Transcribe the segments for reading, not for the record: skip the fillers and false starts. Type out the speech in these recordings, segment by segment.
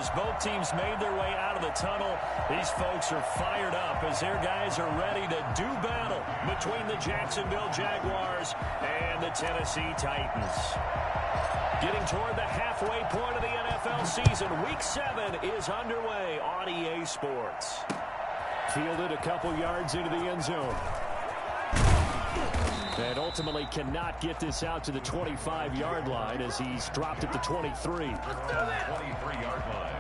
as both teams made their way out of the tunnel. These folks are fired up as their guys are ready to do battle between the Jacksonville Jaguars and the Tennessee Titans. Getting toward the halfway point of the NFL season, Week 7 is underway on EA Sports. Fielded a couple yards into the end zone. And ultimately cannot get this out to the 25-yard line as he's dropped at the 23. 23-yard line.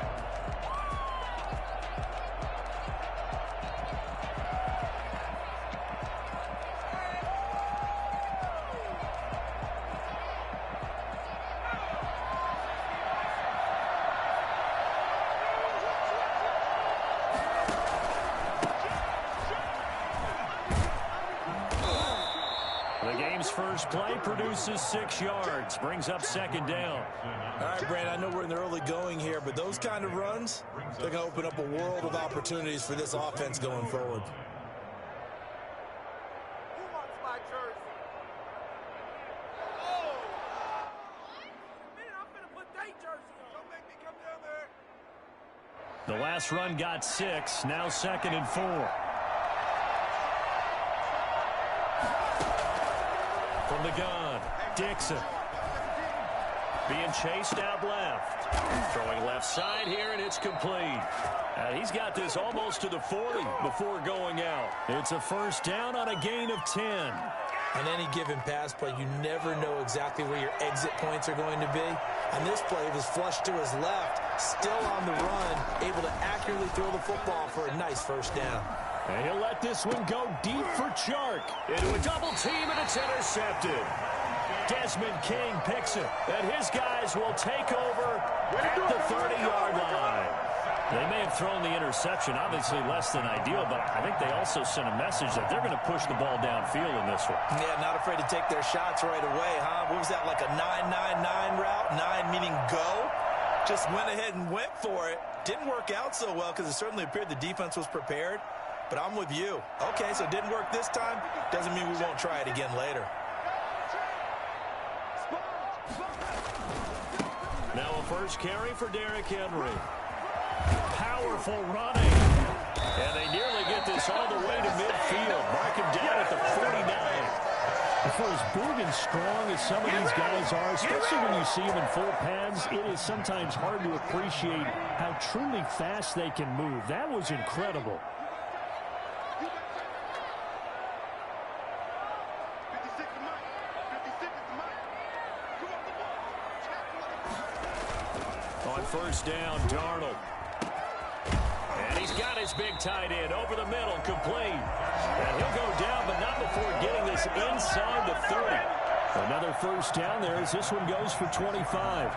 First play produces 6 yards, brings up second down. All right, Brandon, I know we're in the early going here, but those kind of runs, they're going to open up a world of opportunities for this offense going forward. Who wants my jersey? Oh! Man, I'm going to put that jersey on. Don't make me come down there. The last run got 6, now 2nd and 4. From the gun, Dixon. Being chased out left. Throwing left side here, and it's complete. He's got this almost to the 40 before going out. It's a first down on a gain of 10. On any given pass play, you never know exactly where your exit points are going to be. On this play, it was flushed to his left, still on the run, able to accurately throw the football for a nice first down. And he'll let this one go deep for Chark. Into a double team, and it's intercepted. Desmond King picks it, and his guys will take over at the 30-yard line. They may have thrown the interception, obviously less than ideal, but I think they also sent a message that they're going to push the ball downfield in this one. Yeah, not afraid to take their shots right away, huh? What was that, like a 9-9-9 route? 9 meaning go? Just went ahead and went for it. Didn't work out so well because it certainly appeared the defense was prepared. But I'm with you. Okay, so it didn't work this time. Doesn't mean we won't try it again later. Now a first carry for Derrick Henry. Powerful running. And they nearly get this all the way to midfield. Mark him down at the 49. For as big and strong as some of these guys are, especially when you see them in full pads, it is sometimes hard to appreciate how truly fast they can move. That was incredible. On first down, Darnold. And he's got his big tight end over the middle, complete. And he'll go down, but not before getting this inside the 30. Another first down there as this one goes for 25.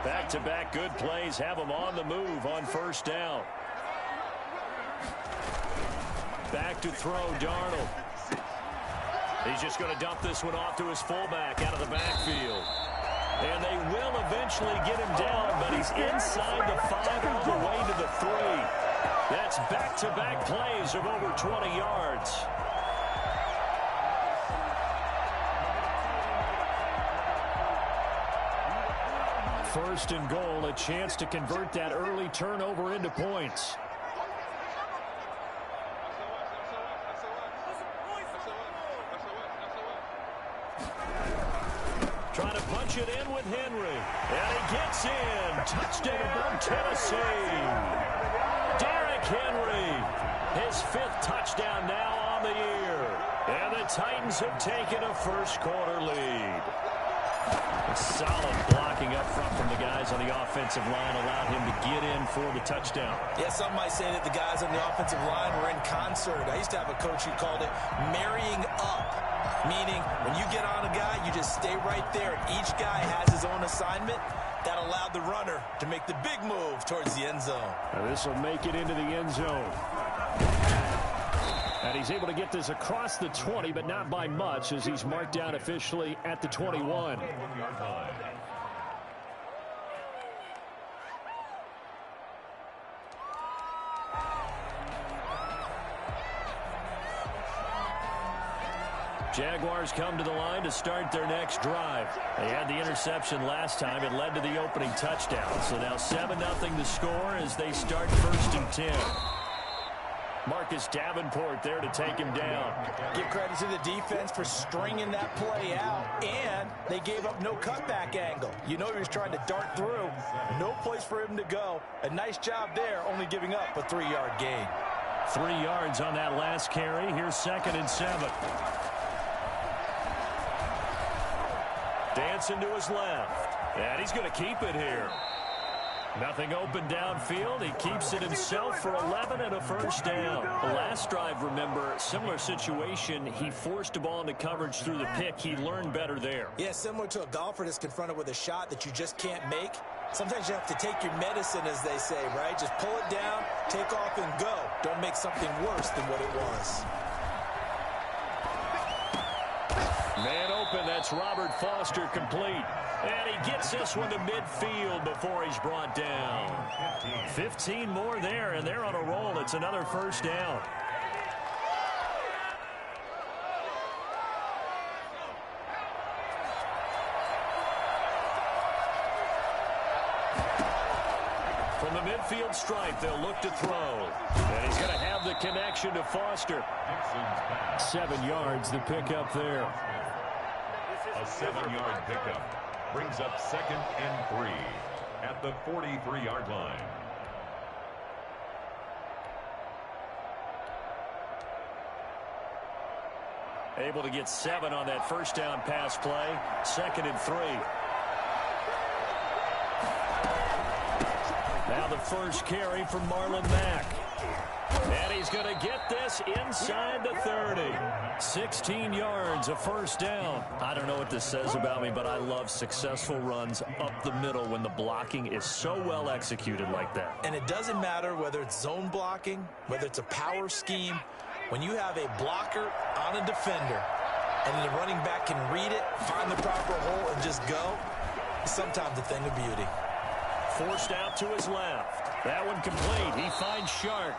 Back-to-back good plays have them on the move on first down. Back to throw, Darnold. He's just going to dump this one off to his fullback out of the backfield. And they will eventually get him down, but he's inside the 5 all the way to the 3. That's back-to-back plays of over 20 yards. First and goal, a chance to convert that early turnover into points. Trying to punch it in with Henry. And he gets in. Touchdown, Tennessee. Derrick Henry. His 5th touchdown now on the year. And the Titans have taken a first-quarter lead. A solid blocking up front from the guys on the offensive line allowed him to get in for the touchdown. Yeah, some might say that the guys on the offensive line were in concert. I used to have a coach who called it marrying up, meaning when you get on a guy, you just stay right there, and each guy has his own assignment. That allowed the runner to make the big move towards the end zone. Now this will make it into the end zone. And he's able to get this across the 20, but not by much, as he's marked down officially at the 21. Jaguars come to the line to start their next drive. They had the interception last time. It led to the opening touchdown. So now 7-0 the score as they start 1st and 10. Marcus Davenport there to take him down. Give credit to the defense for stringing that play out, and they gave up no cutback angle. You know he was trying to dart through. No place for him to go. A nice job there, only giving up a 3-yard gain. 3 yards on that last carry. Here's 2nd and 7. Dancing to his left. And he's going to keep it here. Nothing open downfield. He keeps it himself for 11 and a 1st down. The last drive, remember, similar situation. He forced a ball into coverage through the pick. He learned better there. Yeah, similar to a golfer that's confronted with a shot that you just can't make. Sometimes you have to take your medicine, as they say, right? Just pull it down, take off, and go. Don't make something worse than what it was. Man open, that's Robert Foster complete. And he gets this one to midfield before he's brought down. 15 more there, and they're on a roll. It's another 1st down. From the midfield stripe, they'll look to throw. And he's going to have the connection to Foster. 7 yards, the pickup there. A 7-yard pickup brings up 2nd and 3 at the 43-yard line. Able to get 7 on that 1st down pass play. 2nd and 3. Now the 1st carry from Marlon Mack. And he's going to get this inside the 30. 16 yards, a 1st down. I don't know what this says about me, but I love successful runs up the middle when the blocking is so well executed like that. And it doesn't matter whether it's zone blocking, whether it's a power scheme. When you have a blocker on a defender and the running back can read it, find the proper hole, and just go, it's sometimes a thing of beauty. Forced out to his left. That one complete. He finds Shark.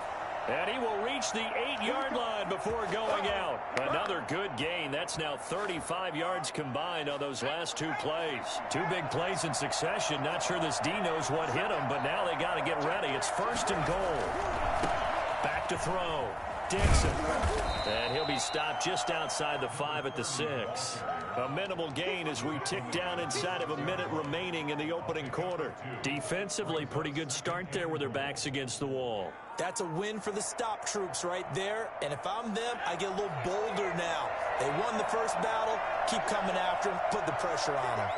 And he will reach the 8-yard line before going out. Another good gain. That's now 35 yards combined on those last 2 plays. 2 big plays in succession. Not sure this D knows what hit him, but now they got to get ready. It's 1st and goal. Back to throw. Dixon. And he'll be stopped just outside the 5 at the 6. A minimal gain as we tick down inside of a minute remaining in the opening quarter. Defensively, pretty good start there with their backs against the wall. That's a win for the stop troops right there. And if I'm them, I get a little bolder now. They won the 1st battle. Keep coming after them. Put the pressure on them.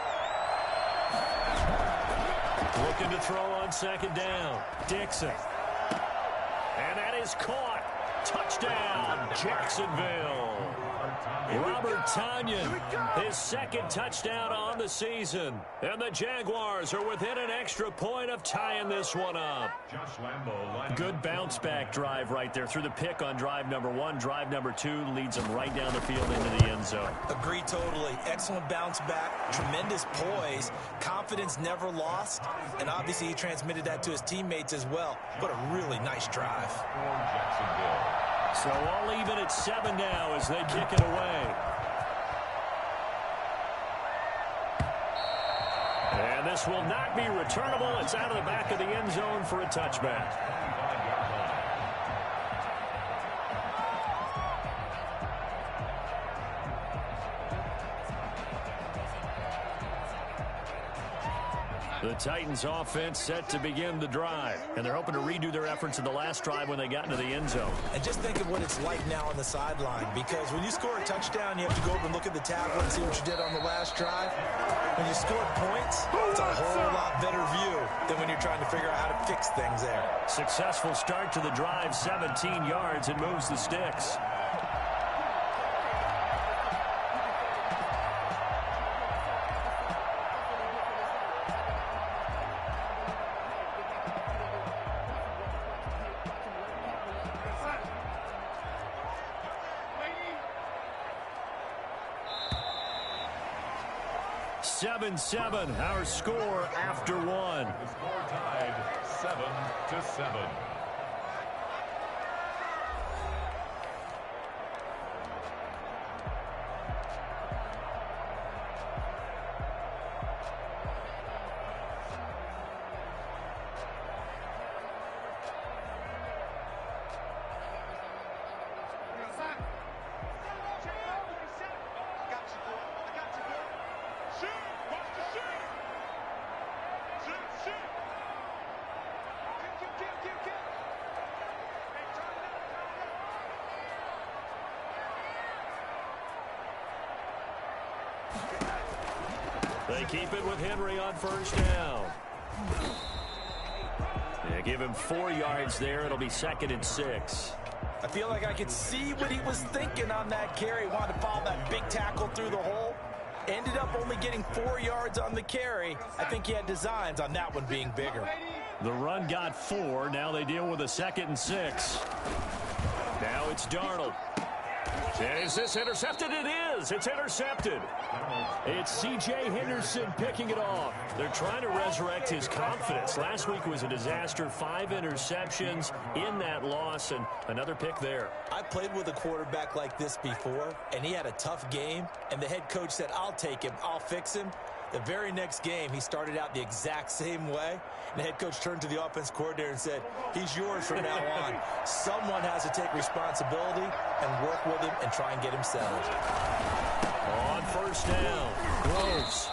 Looking to throw on 2nd down. Dixon. And that is caught. Touchdown, Jacksonville. Robert Tonyan, his 2nd touchdown on the season. And the Jaguars are within an extra point of tying this one up. Good bounce-back drive right there through the pick on drive number 1. Drive number 2 leads them right down the field into the end zone. Agree totally. Excellent bounce back, tremendous poise, confidence never lost, and obviously he transmitted that to his teammates as well. What a really nice drive. So all even at 7 now as they kick it away. And this will not be returnable. It's out of the back of the end zone for a touchback. The Titans offense set to begin the drive, and they're hoping to redo their efforts in the last drive when they got into the end zone. And just think of what it's like now on the sideline, because when you score a touchdown, you have to go over and look at the tablet and see what you did on the last drive. When you score points, it's a whole lot better view than when you're trying to figure out how to fix things there. Successful start to the drive, 17 yards, and moves the sticks. Seven, our score after 1. The score tied 7-7. They keep it with Henry on first down. They give him 4 yards there. It'll be 2nd and 6. I feel like I could see what he was thinking on that carry. Wanted to follow that big tackle through the hole. Ended up only getting 4 yards on the carry. I think he had designs on that one being bigger. The run got 4. Now they deal with a 2nd and 6. Now it's Darnold. Is this intercepted? It is. It's intercepted. It's C.J. Henderson picking it off. They're trying to resurrect his confidence. Last week was a disaster. 5 interceptions in that loss, and another pick there. I played with a quarterback like this before, and he had a tough game, and the head coach said, I'll take him, I'll fix him. The very next game, he started out the exact same way. And the head coach turned to the offense coordinator and said, he's yours from now on. Someone has to take responsibility and work with him and try and get him settled. On first down, Groves.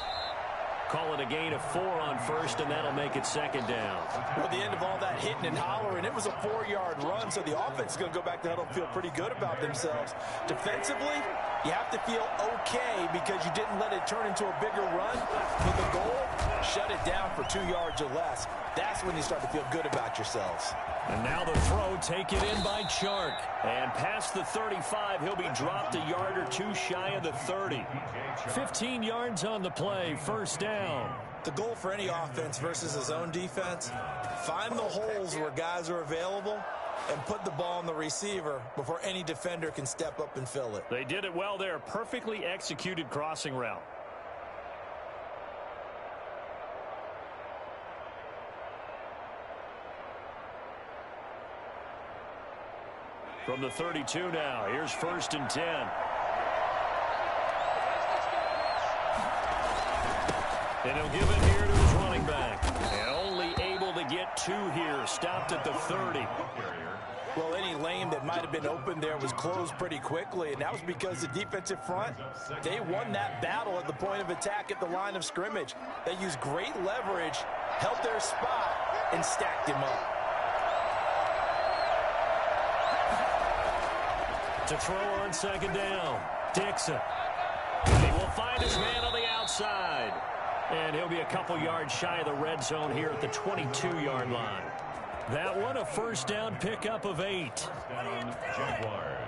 Call it a gain of 4 on first, and that'll make it 2nd down. Well, at the end of all that hitting and hollering, it was a 4-yard run, so the offense is going to go back to huddle and feel pretty good about themselves. Defensively, you have to feel okay because you didn't let it turn into a bigger run. With the goal, shut it down for 2 yards or less. That's when you start to feel good about yourselves. And now the throw taken in by Chark. And past the 35, he'll be dropped a yard or 2 shy of the 30. 15 yards on the play, first down. The goal for any offense versus his own defense, find the holes where guys are available and put the ball on the receiver before any defender can step up and fill it. They did it well there. Perfectly executed crossing route. From the 32 now, here's 1st and 10. And he'll give it here to his running back. And only able to get 2 here. Stopped at the 30. Well, any lane that might have been open there was closed pretty quickly, and that was because the defensive front, they won that battle at the point of attack at the line of scrimmage. They used great leverage, held their spot, and stacked him up. To throw on 2nd down, Dixon. He will find his man on the outside. And he'll be a couple yards shy of the red zone here at the 22-yard line. That one, a first down pickup of 8. Jaguars.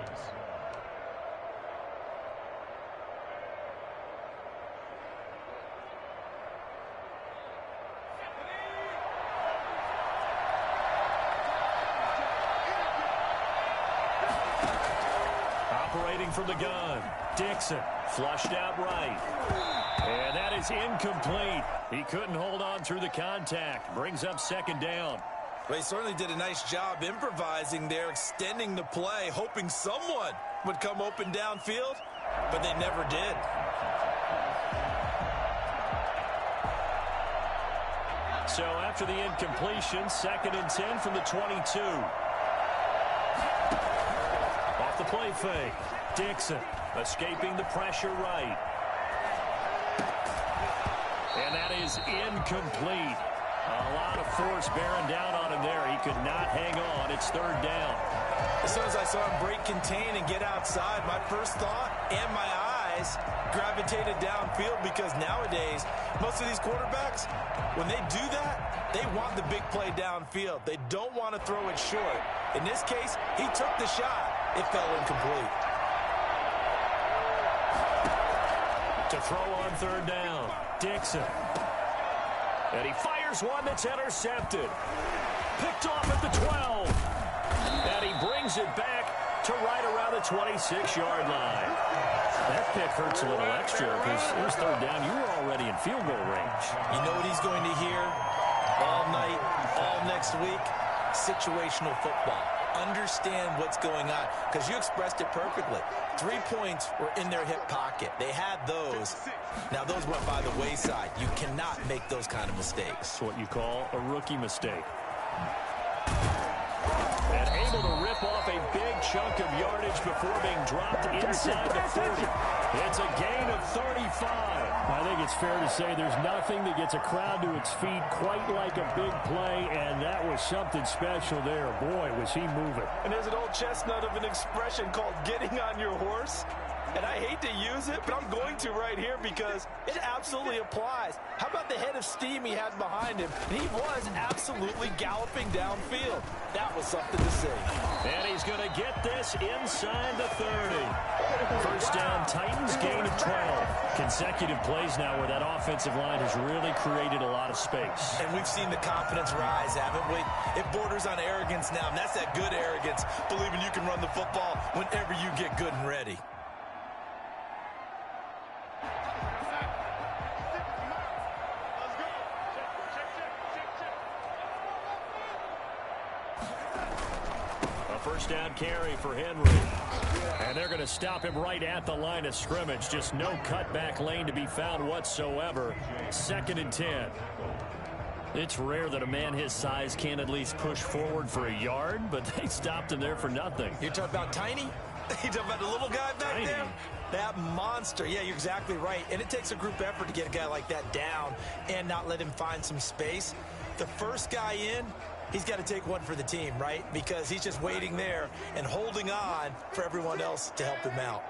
Operating from the gun, Dixon flushed out right. And that is incomplete. He couldn't hold on through the contact. Brings up 2nd down. Well, he certainly did a nice job improvising there, extending the play, hoping someone would come open downfield, but they never did. So after the incompletion, 2nd and 10 from the 22. Off the play fake, Dixon escaping the pressure right. And that is incomplete. A lot of force bearing down on him there. He could not hang on. It's 3rd down. As soon as I saw him break contain and get outside, my first thought and my eyes gravitated downfield because nowadays, most of these quarterbacks, when they do that, they want the big play downfield. They don't want to throw it short. In this case, he took the shot. It fell incomplete. To throw on 3rd down, Dixon. And he fires one that's intercepted. Picked off at the 12. And he brings it back to right around the 26-yard line. That pick hurts a little extra because it was 3rd down. You were already in field goal range. You know what he's going to hear all night, all next week? Situational football. Understand what's going on, because you expressed it perfectly. 3 points were in their hip pocket. They had those. Now, those went by the wayside. You cannot make those kind of mistakes. It's what you call a rookie mistake. And able to rip off a big chunk of yardage before being dropped inside the 40. It's a gain of 35. I think it's fair to say there's nothing that gets a crowd to its feet quite like a big play, and that was something special there. Boy, was he moving. And there's an old chestnut of an expression called getting on your horse. And I hate to use it, but I'm going to right here because it absolutely applies. How about the head of steam he had behind him? He was absolutely galloping downfield. That was something to see. And he's going to get this inside the 30. First down, Titans, gain of 12. Consecutive plays now where that offensive line has really created a lot of space. And we've seen the confidence rise, haven't we? It borders on arrogance now, and that's that good arrogance, believing you can run the football whenever you get good and ready. First down carry for Henry. And they're going to stop him right at the line of scrimmage. Just no cutback lane to be found whatsoever. 2nd and 10. It's rare that a man his size can't at least push forward for a yard, but they stopped him there for nothing. You're talking about Tiny? You're talking about the little guy back there? That monster. Yeah, you're exactly right. And it takes a group effort to get a guy like that down and not let him find some space. The first guy in, he's got to take one for the team, right? Because he's just waiting there and holding on for everyone else to help him out.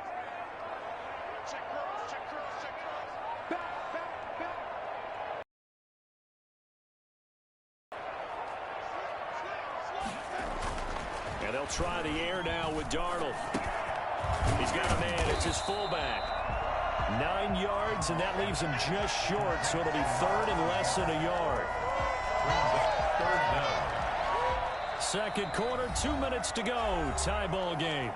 And they'll try the air now with Darnold. He's got a man. It's his fullback. 9 yards, and that leaves him just short, so it'll be 3rd and less than a yard. 3rd down. Second quarter, 2 minutes to go. Tie ball game.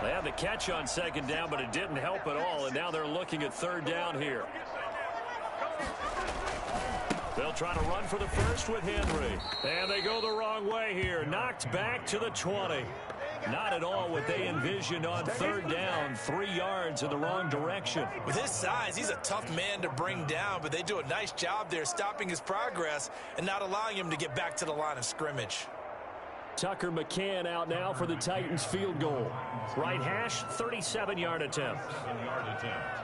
They had the catch on 2nd down, but it didn't help at all, and now they're looking at 3rd down here. They'll try to run for the first with Henry. And they go the wrong way here. Knocked back to the 20. Not at all what they envisioned on 3rd down. 3 yards in the wrong direction. With his size, he's a tough man to bring down, but they do a nice job there stopping his progress and not allowing him to get back to the line of scrimmage. Tucker McCann out now for the Titans field goal. Right hash, 37-yard attempt. 37-yard attempt.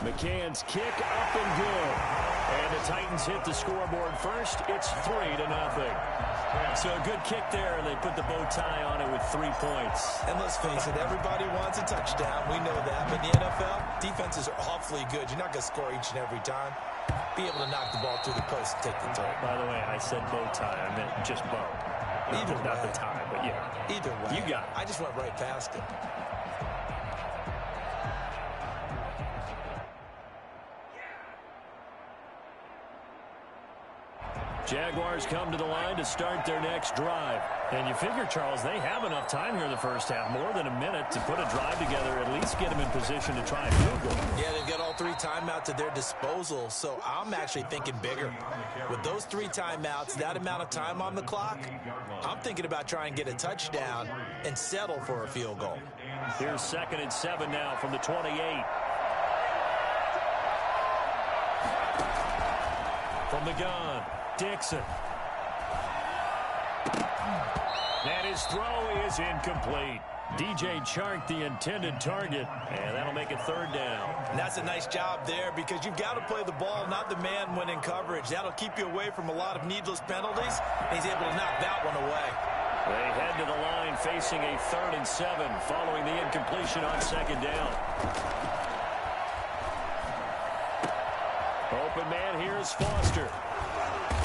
McCann's kick up and good. And the Titans hit the scoreboard first. It's 3-0. So a good kick there, and they put the bow tie on it with 3 points. And let's face it, everybody wants a touchdown. We know that. But in the NFL, defenses are awfully good. You're not going to score each and every time. Be able to knock the ball through the post and take the turn. By the way, I said bow tie. I meant just bow. Either way. Not the tie, but yeah. Either way. You got it. I just went right past it. Jaguars come to the line to start their next drive. And you figure, Charles, they have enough time here in the first half, more than a minute, to put a drive together, at least get them in position to try a field goal. Yeah, they've got all 3 timeouts at their disposal, so I'm actually thinking bigger. With those 3 timeouts, that amount of time on the clock, I'm thinking about trying to get a touchdown and settle for a field goal. Here's 2nd and 7 now from the 28. From the gun, Dixon. And his throw is incomplete. DJ Chark, the intended target, and that'll make it 3rd down. And that's a nice job there because you've got to play the ball, not the man when in coverage. That'll keep you away from a lot of needless penalties, and he's able to knock that one away. They head to the line facing a 3rd and 7 following the incompletion on 2nd down. Open man here is Foster.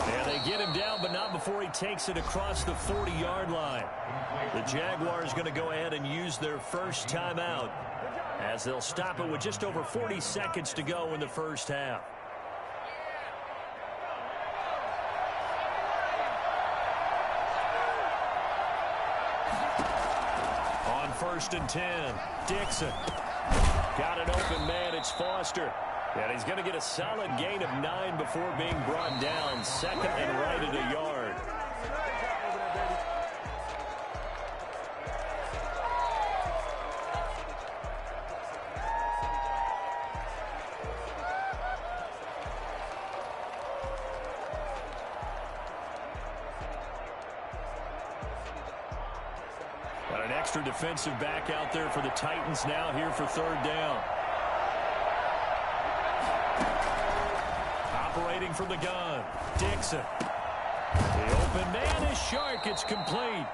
And they get him down, but not before he takes it across the 40-yard line. The Jaguars going to go ahead and use their first timeout as they'll stop it with just over 40 seconds to go in the first half. On 1st and 10, Dixon. Got an open man, it's Foster. And he's going to get a solid gain of 9 before being brought down. 2nd and right at a yard. extra defensive back out there for the Titans now here for third down. Operating from the gun, Dixon. The open man is Shark. It's complete.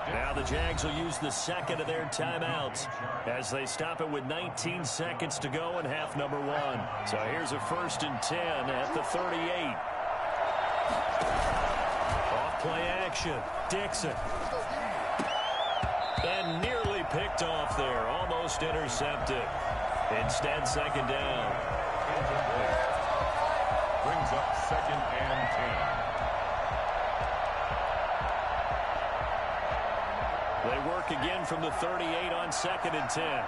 Now the Jags will use the second of their timeouts as they stop it with 19 seconds to go in half number one. So here's a 1st and 10 at the 38. Off play action, Dixon. And nearly picked off there, almost intercepted. Instead, second down. Brings up 2nd and 10. They work again from the 38 on 2nd and 10.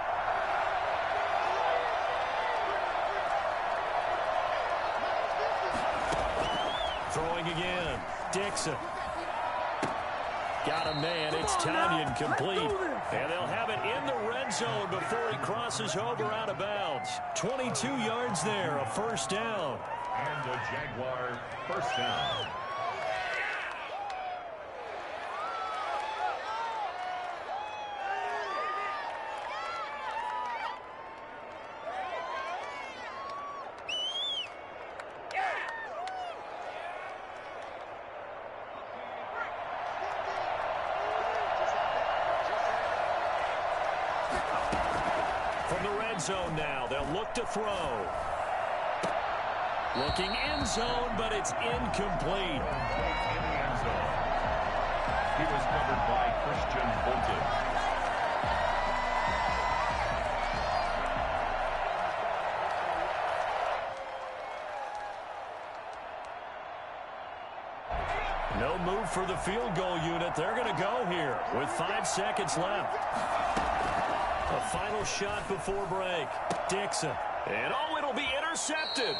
Throwing again, Dixon. Got a man, it's Tanyan complete. And they'll have it in the red zone before he crosses over out of bounds. 22 yards there, a 1st down. And a Jaguar 1st down. From the red zone now, they'll look to throw. Looking end zone, but it's incomplete. In the end zone. He was covered by Christian Bolton. No move for the field goal unit. They're going to go here with 5 seconds left. A final shot before break. Dixon. And it'll be intercepted.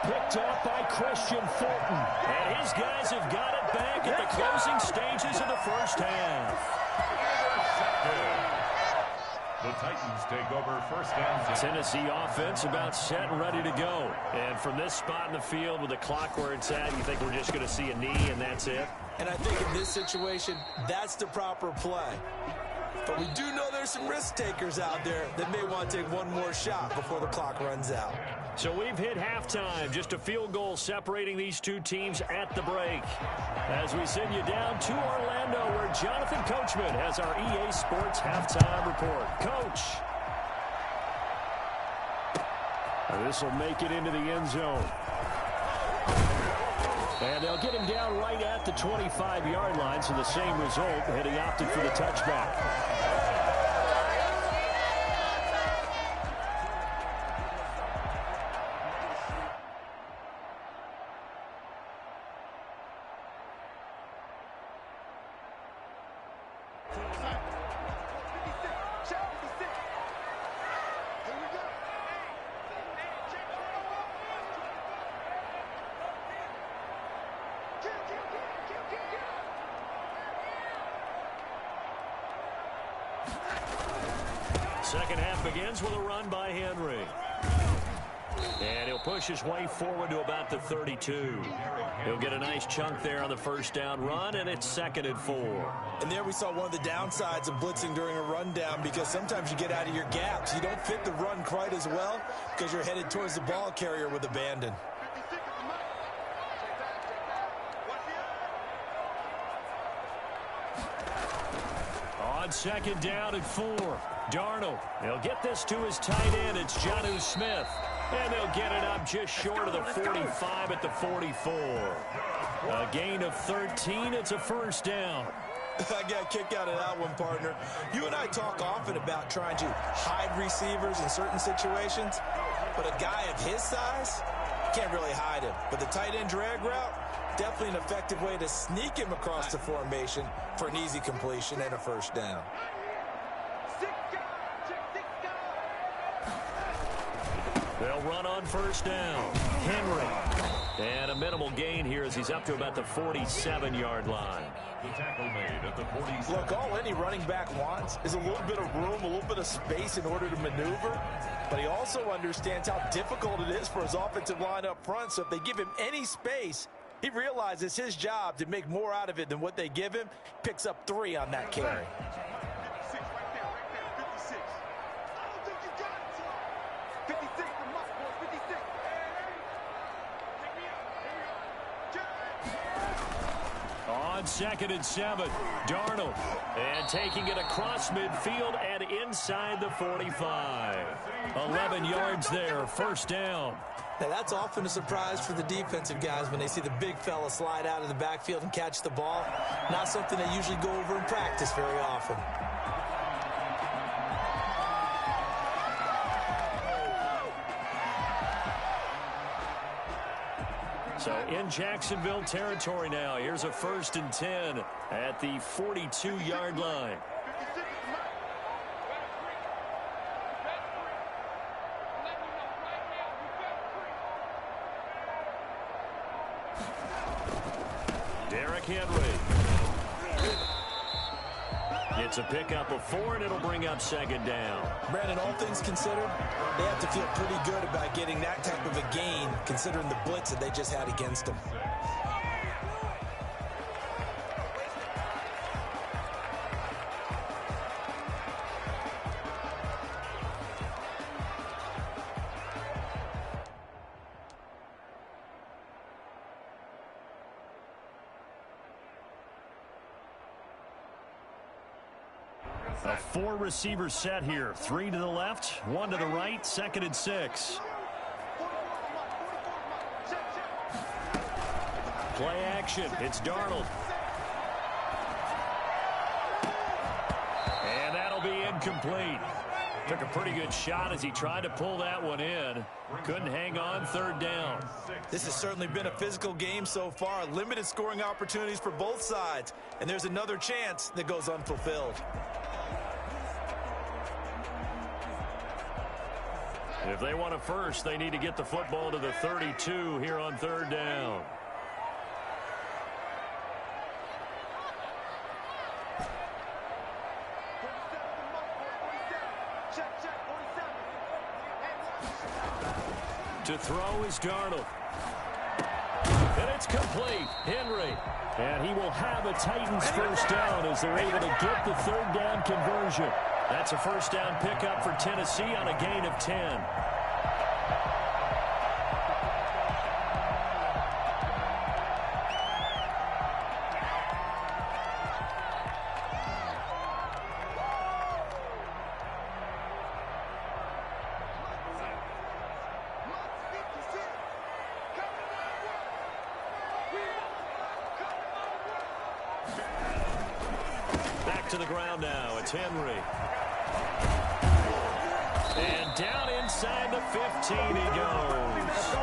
Picked off by Christian Fulton. And his guys have got it back at the closing stages of the first half. The Titans take over 1st and 10. Tennessee offense about set and ready to go. And from this spot in the field with the clock where it's at, you think we're just going to see a knee and that's it? And I think in this situation, that's the proper play. But we do know there's some risk takers out there that may want to take one more shot before the clock runs out. So we've hit halftime. Just a field goal separating these two teams at the break. As we send you down to Orlando, where Jonathan Coachman has our EA Sports halftime report. Coach. This will make it into the end zone. And they'll get him down right at the 25-yard line, so the same result, and he opted for the touchback. Second half begins with a run by Henry. And he'll push his way forward to about the 32. He'll get a nice chunk there on the 1st down run, and it's 2nd and 4. And there we saw one of the downsides of blitzing during a rundown, because sometimes you get out of your gaps. You don't fit the run quite as well because you're headed towards the ball carrier with abandon. On 2nd down and 4. Darnold. They'll get this to his tight end. It's Jonnu Smith. And they'll get it up just short of the 45 at the 44. A gain of 13. It's a 1st down. I got a kick out of that one, partner. You and I talk often about trying to hide receivers in certain situations, but a guy of his size, can't really hide him. But the tight end drag route, definitely an effective way to sneak him across the formation for an easy completion and a 1st down. They'll run on 1st down. Henry. And a minimal gain here as he's up to about the 47-yard line. The tackle made at the 47. Look, all any running back wants is a little bit of room, a little bit of space in order to maneuver. But he also understands how difficult it is for his offensive line up front. So if they give him any space, he realizes his job to make more out of it than what they give him. Picks up 3 on that carry. on 2nd and 7. Darnold. And taking it across midfield and inside the 45. 11 yards there, first down. Now, that's often a surprise for the defensive guys when they see the big fella slide out of the backfield and catch the ball. Not something they usually go over in practice very often. So in Jacksonville territory now. Here's a 1st and 10 at the 42-yard line. Derrick Henry. It's a pickup of 4, and it'll bring up 2nd down. Brandon, all things considered, they have to feel pretty good about getting that type of a gain, considering the blitz that they just had against them. A 4-receiver set here. 3 to the left, 1 to the right, 2nd and 6. Play action. It's Darnold. And that'll be incomplete. Took a pretty good shot as he tried to pull that one in. Couldn't hang on, 3rd down. This has certainly been a physical game so far. Limited scoring opportunities for both sides. And there's another chance that goes unfulfilled. If they want a first, they need to get the football to the 32 here on 3rd down. To throw is Darnold. And it's complete. Henry. And he will have a Titans first down as they're able to get the 3rd down conversion. That's a first down pickup for Tennessee on a gain of 10. Back to the ground now. It's Henry. And down inside the 15 he goes.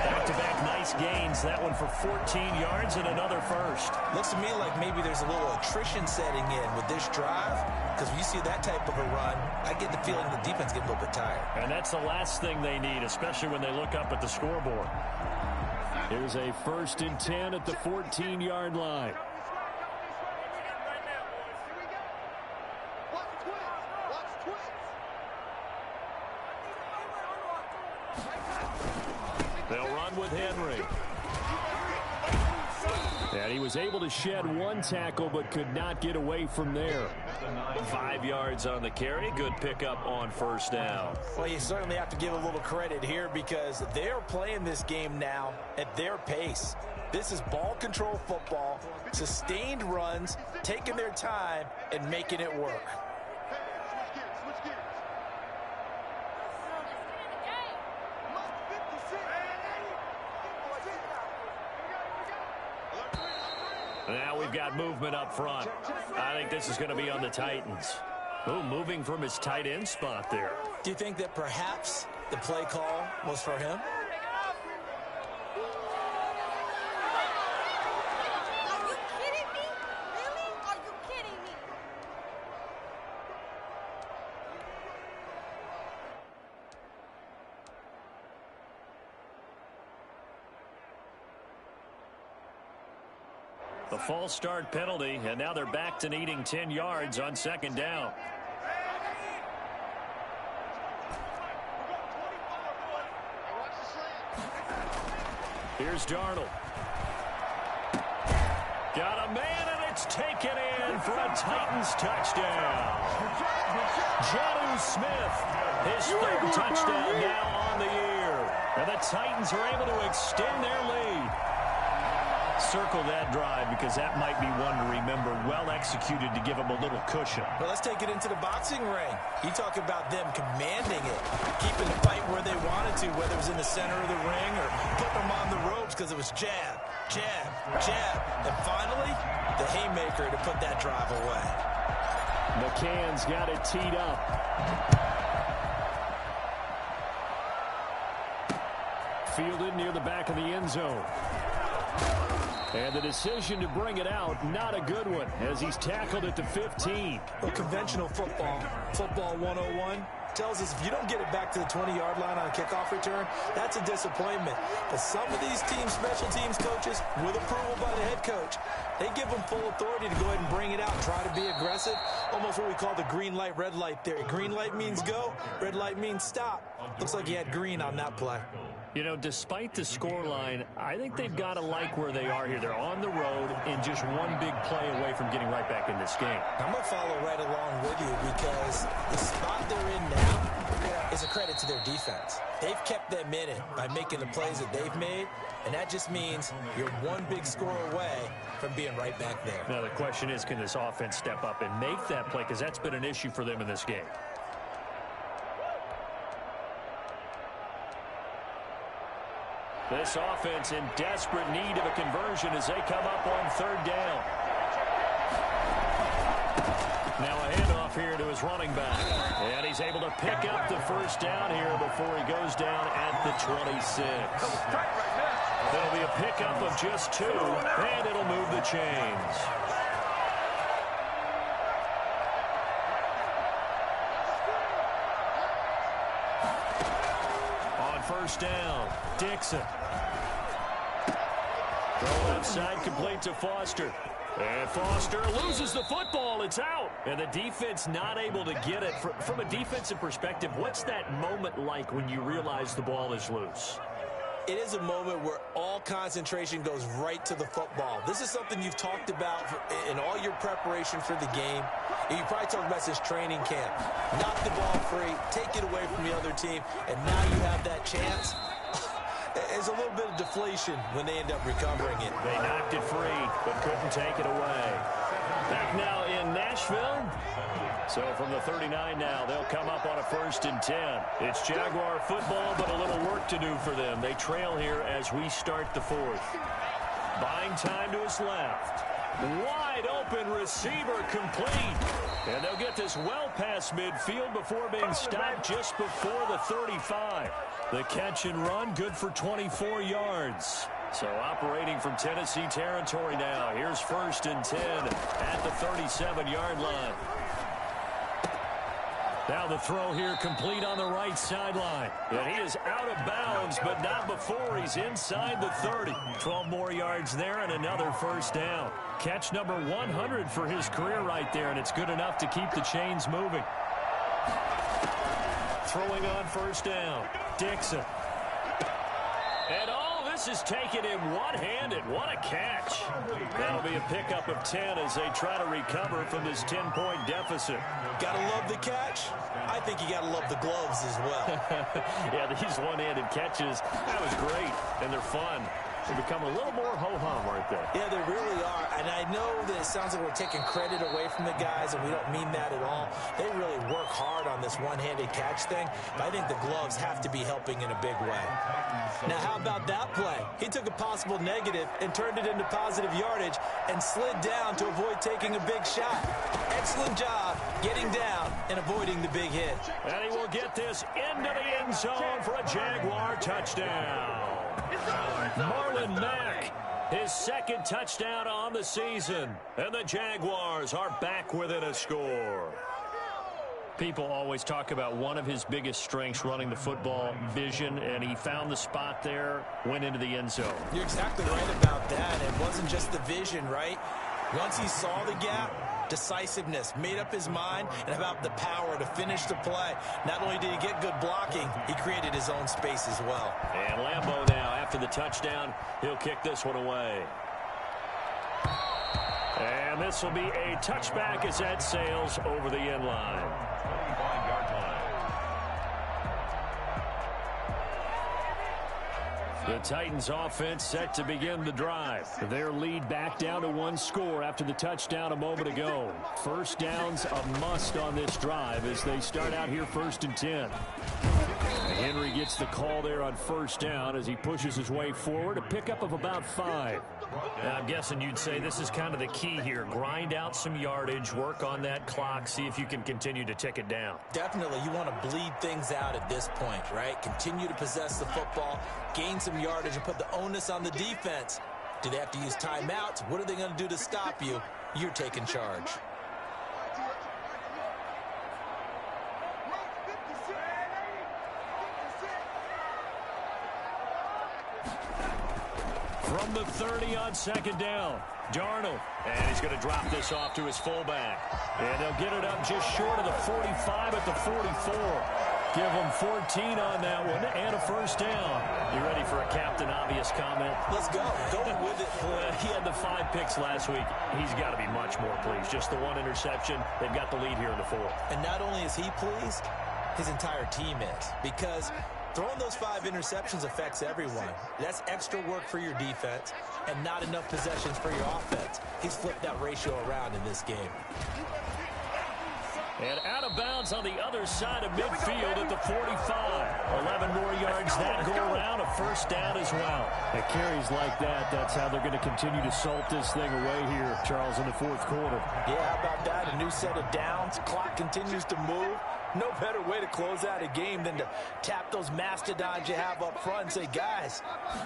Back-to-back nice gains. That one for 14 yards and another first. Looks to me like maybe there's a little attrition setting in with this drive, because when you see that type of a run, I get the feeling the defense getting a little bit tired. And that's the last thing they need, especially when they look up at the scoreboard. Here's a 1st and 10 at the 14-yard line. They'll run with Henry. And he was able to shed 1 tackle but could not get away from there. 5 yards on the carry. Good pickup on 1st down. Well, you certainly have to give a little credit here because they're playing this game now at their pace. This is ball control football, sustained runs, taking their time, and making it work. Now we've got movement up front. I think this is going to be on the Titans. Ooh, moving from his tight end spot there. Do you think that perhaps the play call was for him? Are you kidding me? Really? Are you kidding me? The false start penalty, and now they're back to needing 10 yards on 2nd down. Here's Darnold. Got a man, and it's taken in for a Titans touchdown. Jonnu Smith, his 3rd touchdown now on the year. And the Titans are able to extend their lead. Circle that drive because that might be one to remember. Well executed to give them a little cushion. Well, let's take it into the boxing ring. You talk about them commanding it, keeping the fight where they wanted to, whether it was in the center of the ring or putting them on the ropes because it was jab, jab, jab. And finally, the haymaker to put that drive away. McCann's got it teed up. Fielded near the back of the end zone. And the decision to bring it out, not a good one, as he's tackled at the 15. Well, conventional football 101, tells us if you don't get it back to the 20-yard line on a kickoff return, that's a disappointment. But some of these teams, special teams coaches, with approval by the head coach, they give them full authority to go ahead and bring it out, try to be aggressive, almost what we call the green light, red light theory. Green light means go, red light means stop. Looks like he had green on that play. You know, despite the scoreline, I think they've got to like where they are here. They're on the road and just one big play away from getting right back in this game. I'm going to follow right along with you because the spot they're in now is a credit to their defense. They've kept them in it by making the plays that they've made, and that just means you're one big score away from being right back there. Now, the question is, can this offense step up and make that play? Because that's been an issue for them in this game. This offense in desperate need of a conversion as they come up on third down. Now a handoff here to his running back. And he's able to pick up the first down here before he goes down at the 26. It'll be a pickup of just 2, and it'll move the chains. On first down, Dixon. Throw left side, complete to Foster. And Foster loses the football. It's out. And the defense not able to get it. From a defensive perspective, what's that moment like when you realize the ball is loose? It is a moment where all concentration goes right to the football. This is something you've talked about in all your preparation for the game. And you probably talked about this training camp. Knock the ball free, take it away from the other team, and now you have that chance. There's a little bit of deflation when they end up recovering it. They knocked it free, but couldn't take it away. Back now in Nashville. So from the 39 now, they'll come up on a 1st and 10. It's Jaguar football, but a little work to do for them. They trail here as we start the 4th. Buying time to his left. Wide open receiver complete. And they'll get this well past midfield before being stopped just before the 35. The catch and run, good for 24 yards. So operating from Tennessee territory now. Here's 1st and 10 at the 37-yard line. Now the throw here complete on the right sideline. And he is out of bounds, but not before he's inside the 30. 12 more yards there and another 1st down. Catch number 100 for his career right there, and it's good enough to keep the chains moving. Throwing on 1st down, Dixon. And all this is taken in one-handed. What a catch. That'll be a pickup of 10 as they try to recover from this 10-point deficit. Gotta love the catch. I think you gotta love the gloves as well. Yeah, these one-handed catches, that was great, and they're fun. They become a little more ho-hum right there. Yeah, they really are. And I know that it sounds like we're taking credit away from the guys, and we don't mean that at all. They really work hard on this one-handed catch thing, but I think the gloves have to be helping in a big way. Now, how about that play? He took a possible negative and turned it into positive yardage and slid down to avoid taking a big shot. Excellent job getting down and avoiding the big hit. And he will get this into the end zone for a Jaguar touchdown. Marlon Mack, his 2nd touchdown on the season. And the Jaguars are back within a score. People always talk about one of his biggest strengths, running the football, vision, and he found the spot there, went into the end zone. You're exactly right about that. It wasn't just the vision, right? Once he saw the gap, decisiveness, made up his mind, and about the power to finish the play. Not only did he get good blocking, he created his own space as well. And Lambeau now, after the touchdown, he'll kick this one away. And this will be a touchback as that sails over the end line. 25-yard line. The Titans offense set to begin the drive. Their lead back down to one score after the touchdown a moment ago. First down's a must on this drive as they start out here 1st and 10. Henry gets the call there on first down as he pushes his way forward, a pickup of about 5. Now, I'm guessing you'd say this is kind of the key here. Grind out some yardage, work on that clock, see if you can continue to tick it down. Definitely, you want to bleed things out at this point, right? Continue to possess the football, gain some yardage, and put the onus on the defense. Do they have to use timeouts? What are they going to do to stop you? You're taking charge. From the 30 on second down, Darnold. And he's going to drop this off to his fullback. And they'll get it up just short of the 45 at the 44. Give him 14 on that one and a first down. You ready for a Captain Obvious comment? Let's go. Go with it. He had the 5 picks last week. He's got to be much more pleased. Just the 1 interception. They've got the lead here in the 4th. And not only is he pleased, his entire team is. Because throwing those 5 interceptions affects everyone. That's extra work for your defense and not enough possessions for your offense. He's flipped that ratio around in this game. And out of bounds on the other side of midfield at the 45. 11 more yards that go around, a first down as well. At carries like that, that's how they're going to continue to salt this thing away here, Charles, in the 4th quarter. Yeah, how about that? A new set of downs. Clock continues to move. No better way to close out a game than to tap those mastodons you have up front and say, guys,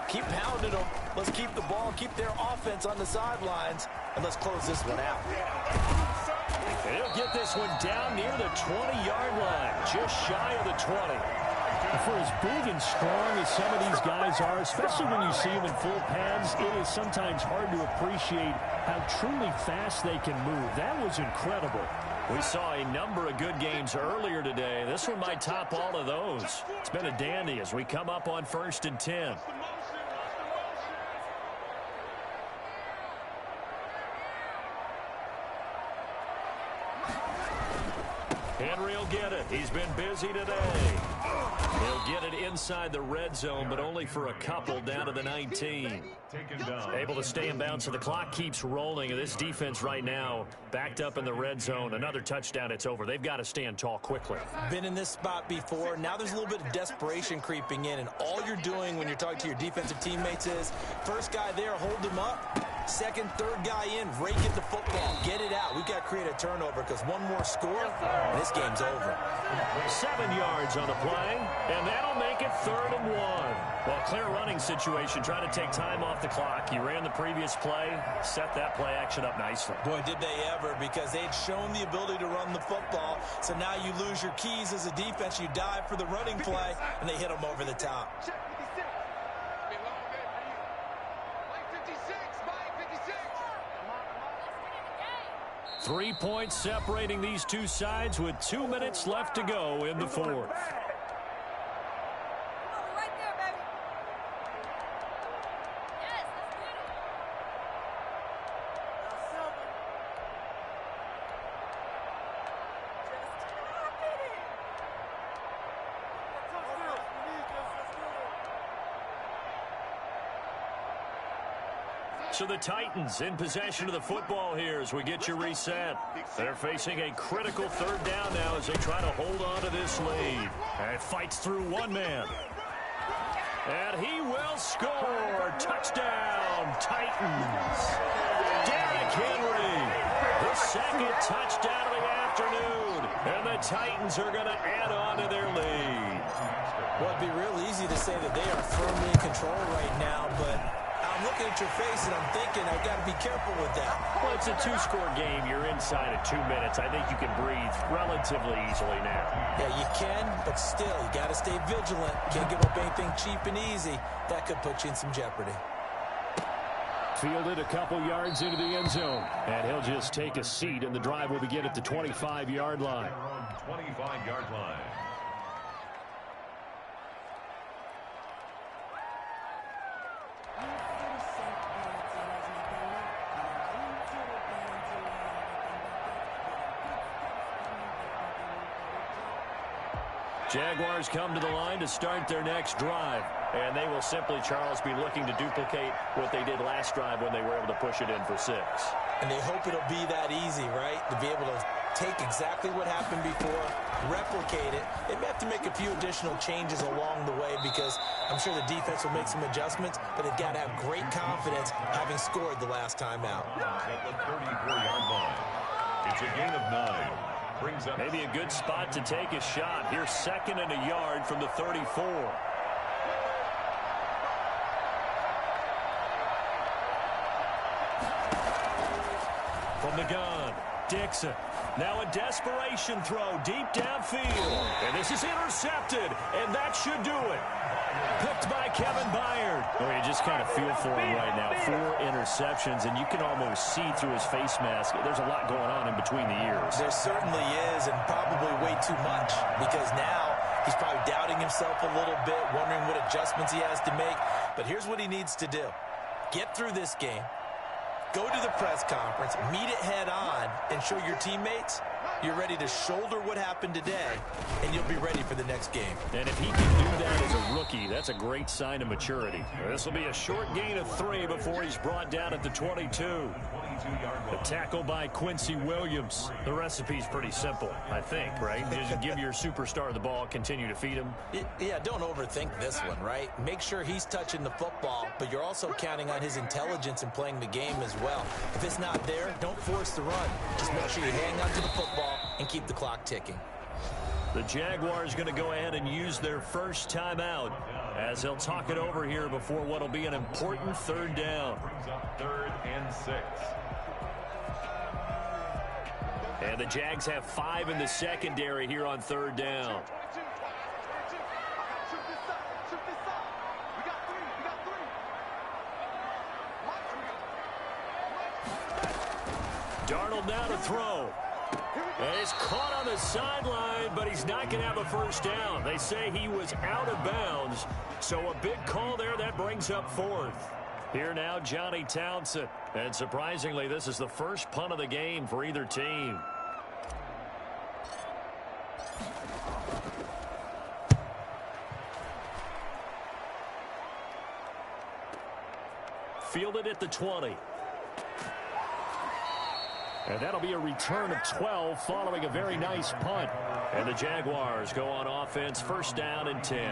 keep pounding them. Let's keep the ball, keep their offense on the sidelines, and let's close this one out. They'll get this one down near the 20-yard line, just shy of the 20. For as big and strong as some of these guys are, especially when you see them in full pads, it is sometimes hard to appreciate how truly fast they can move. That was incredible. We saw a number of good games earlier today. This one might top all of those. It's been a dandy as we come up on 1st and 10. Henry will get it. He's been busy today. He'll get it inside the red zone, but only for a couple down to the 19. Able to stay in bounds, so the clock keeps rolling. And this defense right now backed up in the red zone. Another touchdown, it's over. They've got to stand tall quickly. Been in this spot before. Now there's a little bit of desperation creeping in, and all you're doing when you're talking to your defensive teammates is first guy there, hold him up. Second, third guy in, rake it the football. Get it out. We've got to create a turnover because one more score, and this game's over. 7 yards on the play, and that'll make it 3rd and 1. Well, clear running situation. Try to take time off the clock. You ran the previous play, set that play action up nicely. Boy, did they ever, because they'd shown the ability to run the football. So now you lose your keys as a defense. You dive for the running play, and they hit them over the top. 3 points separating these two sides with 2 minutes left to go in the 4th. So the Titans in possession of the football here as we get you reset. They're facing a critical 3rd down now as they try to hold on to this lead. And fights through one man. And he will score. Touchdown, Titans. Derrick Henry, the 2nd touchdown of the afternoon. And the Titans are going to add on to their lead. Well, it'd be real easy to say that they are firmly in control right now, but I'm looking at your face and I'm thinking I've got to be careful with that. Well, it's a 2-score game. You're inside of 2 minutes. I think you can breathe relatively easily now. Yeah, you can, but still, you got to stay vigilant. Can't give up anything cheap and easy. That could put you in some jeopardy. Fielded a couple yards into the end zone, and he'll just take a seat, and the drive will begin at the 25-yard line. 25-yard line. Jaguars come to the line to start their next drive. And they will simply, Charles, be looking to duplicate what they did last drive when they were able to push it in for 6. And they hope it'll be that easy, right? To be able to take exactly what happened before, replicate it. They may have to make a few additional changes along the way because I'm sure the defense will make some adjustments, but they've got to have great confidence having scored the last time out. At the 34-yard line, it's a gain of 9. Brings up maybe a good spot to take a shot. Here's 2nd and a yard from the 34. From the gun, Dixon. Now a desperation throw deep downfield. And this is intercepted, and that should do it. Picked by Kevin Byard. Oh, you just kind of feel for him right now. 4 interceptions, and you can almost see through his face mask. There's a lot going on in between the ears. There certainly is, and probably way too much, because now he's probably doubting himself a little bit, wondering what adjustments he has to make. But here's what he needs to do. Get through this game. Go to the press conference, meet it head on, and show your teammates you're ready to shoulder what happened today, and you'll be ready for the next game. And if he can do that as a rookie, that's a great sign of maturity. This will be a short gain of 3 before he's brought down at the 22. The tackle by Quincy Williams. The recipe's pretty simple, I think, right? Just give your superstar the ball, continue to feed him. Yeah, don't overthink this one, right? Make sure he's touching the football, but you're also counting on his intelligence in playing the game as well. If it's not there, don't force the run. Just make sure you hang on to the football and keep the clock ticking. The Jaguars going to go ahead and use their first timeout as they'll talk it over here before what will be an important 3rd down. brings up 3rd and 6. And the Jags have 5 in the secondary here on 3rd down. Darnold now to throw. And he's caught on the sideline, but he's not going to have a first down. They say he was out of bounds, so a big call there that brings up 4th. Here now, Johnny Townsend. And surprisingly, this is the first punt of the game for either team. Fielded at the 20. And that'll be a return of 12 following a very nice punt. And the Jaguars go on offense, 1st down and 10.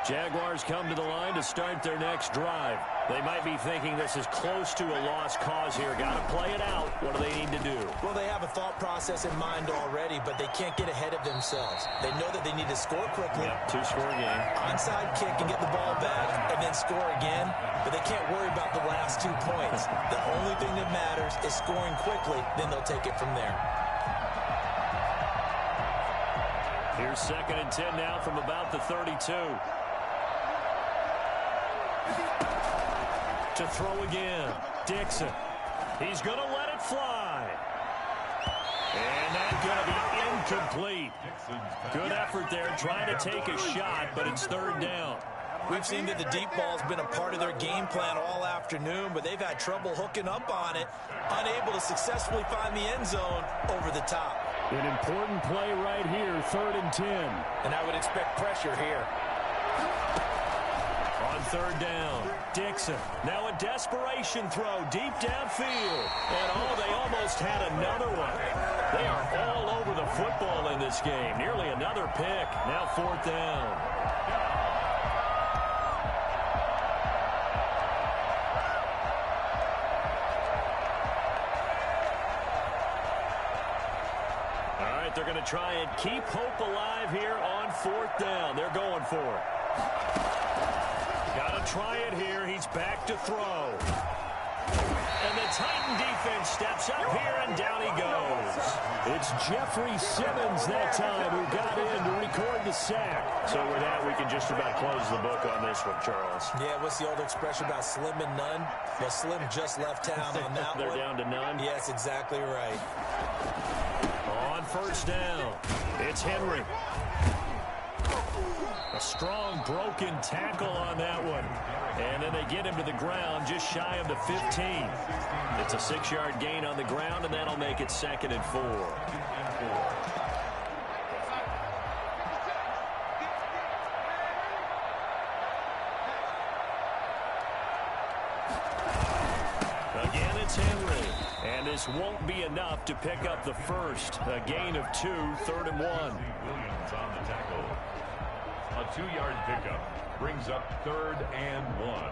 Jaguars come to the line to start their next drive. They might be thinking this is close to a lost cause here. Got to play it out. What do they need to do? Well, they have a thought process in mind already, but they can't get ahead of themselves. They know that they need to score quickly. Yep, 2-score game. Onside kick and get the ball back and then score again, but they can't worry about the last 2 points. The only thing that matters is scoring quickly, then they'll take it from there. Here's 2nd and 10 now from about the 32. To throw again, Dixon. He's going to let it fly. And that's going to be incomplete. Good effort there, trying to take a shot, but it's 3rd down. We've seen that the deep ball's been a part of their game plan all afternoon, but they've had trouble hooking up on it, unable to successfully find the end zone over the top. An important play right here, 3rd and 10. And I would expect pressure here. On 3rd down, Dixon. Now a desperation throw deep downfield. And they almost had another one. They are all over the football in this game. Nearly another pick. Now 4th down. All right, they're going to try and keep hope alive here on 4th down. They're going for it. Got to try it here. He's back to throw. And the Titan defense steps up here, and down he goes. It's Jeffrey Simmons that time who got in to record the sack. So with that, we can just about close the book on this one, Charles. Yeah, what's the old expression about slim and none? Well, Slim just left town on that They're one. down to none? Yes, exactly right. On 1st down, it's Henry. A strong broken tackle on that one. And then they get him to the ground just shy of the 15. It's a 6-yard gain on the ground, and that'll make it 2nd and 4. Again, it's Henry. And this won't be enough to pick up the first. A gain of 2, 3rd and 1. Williams on the tackle. A 2-yard pickup brings up 3rd and 1.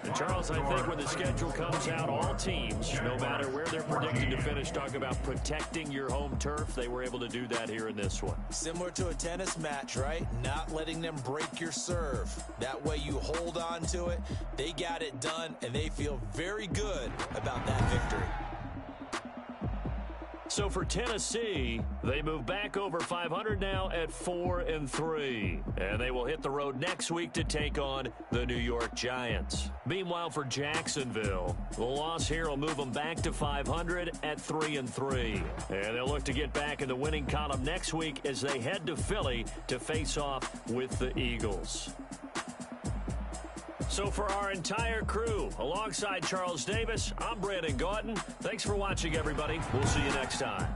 And Charles, I think when the schedule comes out, all teams, no matter where they're predicted to finish, talk about protecting your home turf. They were able to do that here in this one. Similar to a tennis match, right? Not letting them break your serve. That way you hold on to it. They got it done, and they feel very good about that victory. So for Tennessee, they move back over 500 now at 4-3. And they will hit the road next week to take on the New York Giants. Meanwhile, for Jacksonville, the loss here will move them back to 500 at 3-3. And they'll look to get back in the winning column next week as they head to Philly to face off with the Eagles. So for our entire crew, alongside Charles Davis, I'm Brandon Gautin. Thanks for watching, everybody. We'll see you next time.